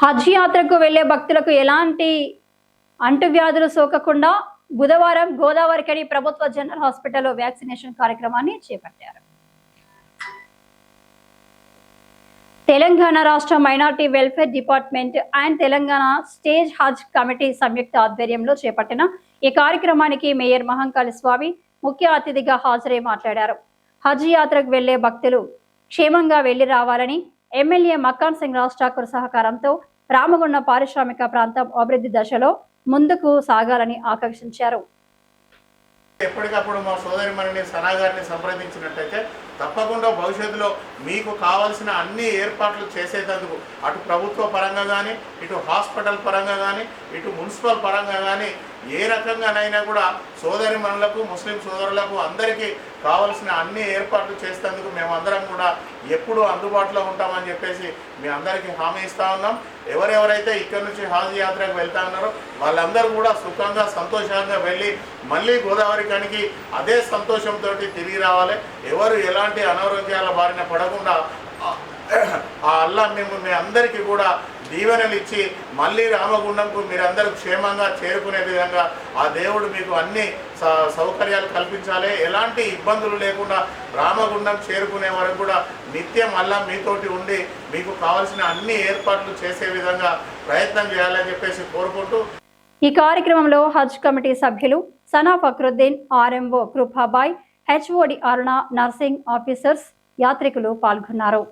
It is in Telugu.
హజ్ యాత్రకు వెళ్లే భక్తులకు ఎలాంటి అంటువ్యాధులు సోకకుండా బుధవారం గోదావరికని ప్రభుత్వ జనరల్ హాస్పిటల్లో వ్యాక్సినేషన్ కార్యక్రమాన్ని చేపట్టారు. తెలంగాణ రాష్ట్ర minority welfare department and Telangana state Haj committee సంయుక్త ఆధ్వర్యంలో చేపట్టిన ఈ కార్యక్రమానికి మేయర్ మహంకాళి స్వామి ముఖ్య అతిథిగా హాజరై మాట్లాడారు. హజ్ యాత్రకు వెళ్లే భక్తులు క్షేమంగా వెళ్లి రావాలని ఎమ్మెల్యే మక్కాన్ సింగ్ రాజ్ ఠాకూర్ సహకారంతో రామగుండం పారిశ్రామిక ప్రాంతం అభివృద్ధి దశలో ముందుకు సాగాలని ఆకాంక్షించారు. ఎప్పటికప్పుడు మా సోదరిమణిని సనా గారిని సంప్రదించినట్లయితే తప్పకుండా భవిష్యత్తులో మీకు కావాల్సిన అన్ని ఏర్పాట్లు చేసేందుకు అటు ప్రభుత్వ పరంగా కానీ, ఇటు హాస్పిటల్ పరంగా కానీ, ఇటు మున్సిపల్ పరంగా కానీ ఏ రకంగానైనా కూడా సోదరిమణులకు, ముస్లిం సోదరులకు అందరికీ కావాల్సిన అన్ని ఏర్పాట్లు చేసేందుకు మేమందరం కూడా ఎప్పుడూ అందుబాటులో ఉంటామని చెప్పేసి మీ అందరికీ హామీ ఇస్తూ ఉన్నాం. ఎవరెవరైతే ఇక్కడి నుంచి హాజ్ యాత్రకు వెళ్తా ఉన్నారో వాళ్ళందరూ కూడా సుఖంగా సంతోషంగా వెళ్ళి మళ్ళీ గోదావరికనికి అదే సంతోషంతో తిరిగి రావాలి. ఎవరు ఎలాంటి అనారోగ్యాల బారిన పడకుండా ఆ అల్లా మేము మీ అందరికీ కూడా దీవెనలు ఇచ్చి మళ్ళీ రామగుండంకు మీరందరూ క్షేమంగా చేరుకునే విధంగా ఆ దేవుడు మీకు అన్ని సౌకర్యాలు కల్పించాలి. ఎలాంటి ఇబ్బందులు లేకుండా రామగుండం చేరుకునే వరకు కూడా నిత్యం అల్లా మీతోటి ఉండి మీకు కావాల్సిన అన్ని ఏర్పాట్లు చేసే విధంగా ప్రయత్నం చేయాలని చెప్పేసి కోరుకుంటూ ఈ కార్యక్రమంలో హజ్ కమిటీ సభ్యులు సనా ఫక్రుద్దీన్, ఆర్ఎంఓ కృపాబాయ్, హెచ్ఓడి అరుణ, నర్సింగ్ ఆఫీసర్స్, యాత్రికులు పాల్గొన్నారు.